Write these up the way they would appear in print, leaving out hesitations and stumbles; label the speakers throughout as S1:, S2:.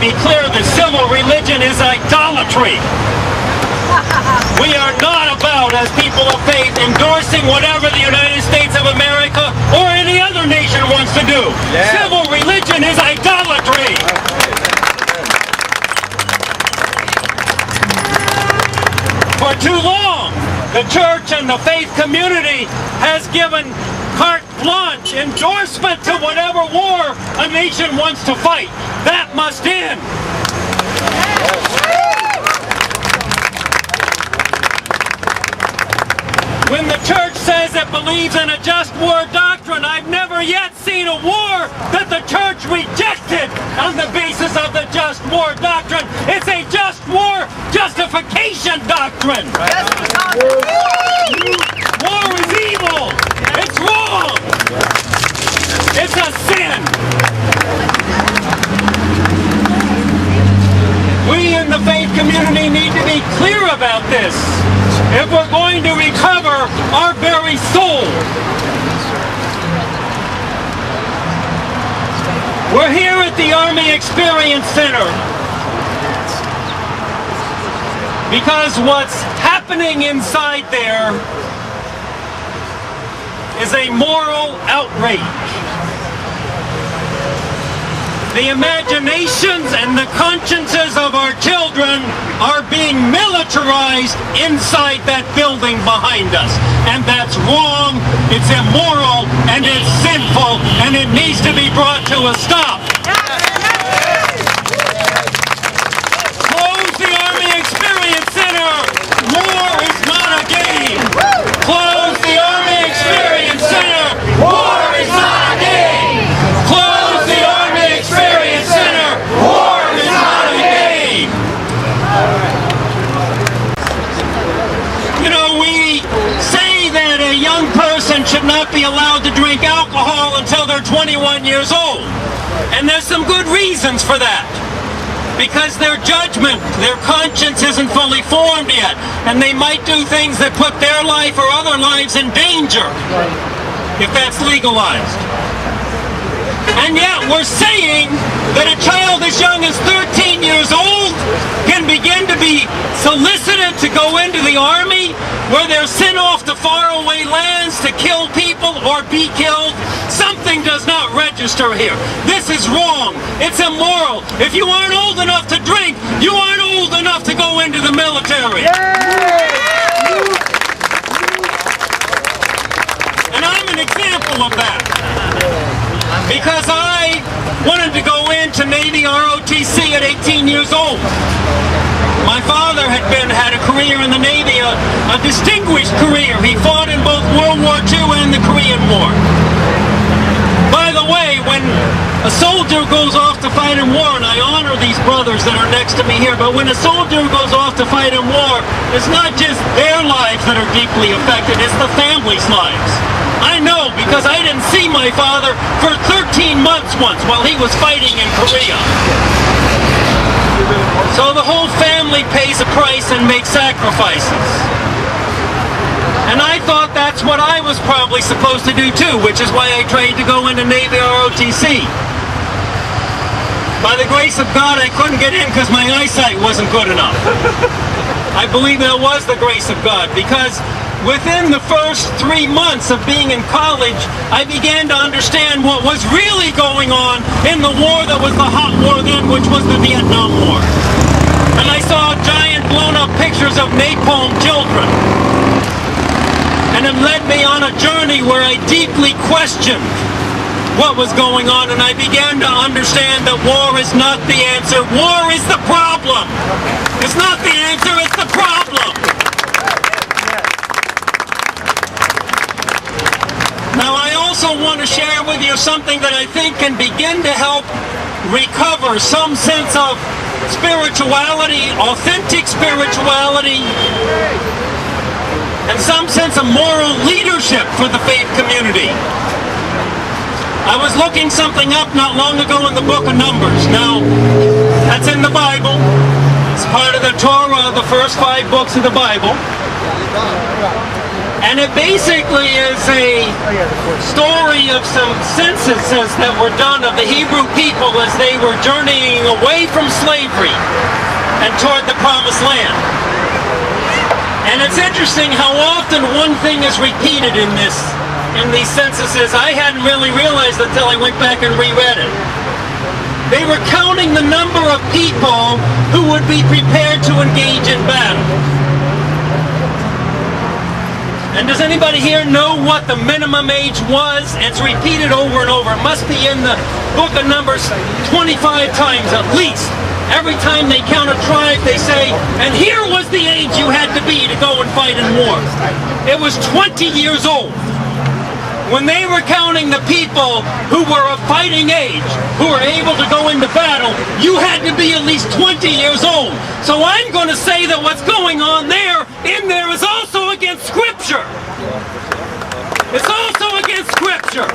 S1: be clear that civil religion is idolatry. We are not about, as people of faith, endorsing whatever the United States of America or any other nation wants to do. Yeah. Civil religion is idolatry. For too long, the church and the faith community has given carte blanche endorsement to whatever war a nation wants to fight. That must end. When the church says it believes in a just war doctrine, I've never yet seen a war that the church rejected on the basis of the just war doctrine. It's a just war justification doctrine. War is evil. It's wrong. It's a sin. We in the faith community need to be clear about this if we're going to recover our very soul. We're here at the Army Experience Center because what's happening inside there is a moral outrage. The imaginations and the consciences of our children are being militarized inside that building behind us. And that's wrong, it's immoral, and it's sinful, and it needs to be brought to a stop. Close the Army Experience Center! War is not a game! Close the Army Experience Center! War is not a game! Close the Army Experience Center! War is not a game! You know, we say that a young person should not be allowed to drink alcohol until they're 21 years old. And there's some good reasons for that. Because their judgment, their conscience isn't fully formed yet. And they might do things that put their life or other lives in danger if that's legalized. And yet we're saying that a child as young as 13 years old can begin to be solicited to go into the Army, where they're sent off to faraway lands to kill people or be killed. Something does not register here. This is wrong. It's immoral. If you aren't old enough to drink, you aren't old enough to go into the military. And I'm an example of that. Because I wanted to go into Navy ROTC at 18 years old. My father had a career in the Navy, a distinguished career. He fought in both World War II and the Korean War. By the way, when a soldier goes off to fight in war, and I honor these brothers that are next to me here, but when a soldier goes off to fight in war, it's not just their lives that are deeply affected, it's the family's lives. I know, because I didn't see my father for 13 months once while he was fighting in Korea. So the whole family pays a price and makes sacrifices. And I thought that's what I was probably supposed to do too, which is why I tried to go into Navy ROTC. By the grace of God, I couldn't get in because my eyesight wasn't good enough. I believe that was the grace of God, because within the first 3 months of being in college, I began to understand what was really going on in the war that was the hot war then, which was the Vietnam War. And I saw giant blown-up pictures of napalm children. And it led me on a journey where I deeply questioned what was going on, and I began to understand that war is not the answer. War is the problem. It's not the answer, it's the problem. Now, I also want to share with you something that I think can begin to help recover some sense of spirituality, authentic spirituality, and some sense of moral leadership for the faith community. I was looking something up not long ago in the book of Numbers. Now, that's in the Bible. It's part of the Torah, the first 5 books of the Bible. And it basically is a story of some censuses that were done of the Hebrew people as they were journeying away from slavery and toward the promised land. And it's interesting how often one thing is repeated in these censuses. I hadn't really realized until I went back and reread it. They were counting the number of people who would be prepared to engage in battle. And does anybody here know what the minimum age was? It's repeated over and over. It must be in the book of Numbers 25 times at least. Every time they count a tribe, they say, and here was the age you had to be to go and fight in war. It was 20 years old. When they were counting the people who were of fighting age, who were able to go into battle, you had to be at least 20 years old. So I'm going to say that what's going on in there is also against Scripture. It's also against Scripture.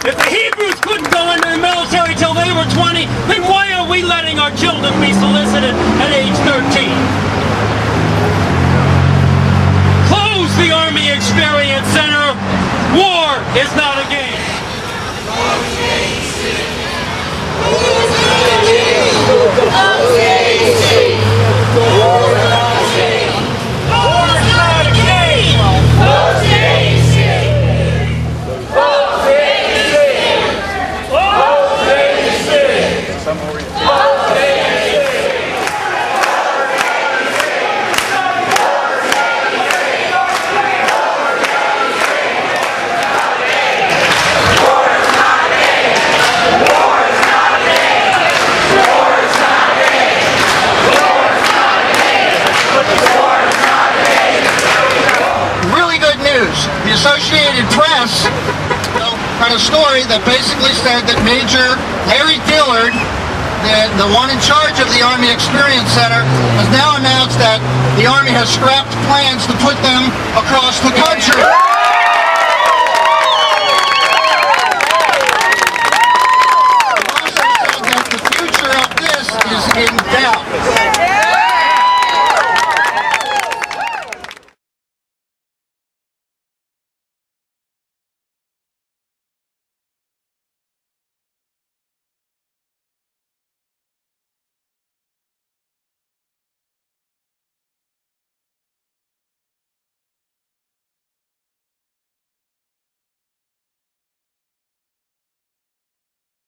S1: If the Hebrews couldn't go into the military till they were 20, then why are we letting our children be solicited at age 13? Close the Army Experience Center. War is not a game.
S2: The Associated Press had a story that basically said that Major Larry Dillard, the one in charge of the Army Experience Center, has now announced that the Army has scrapped plans to put them across the country.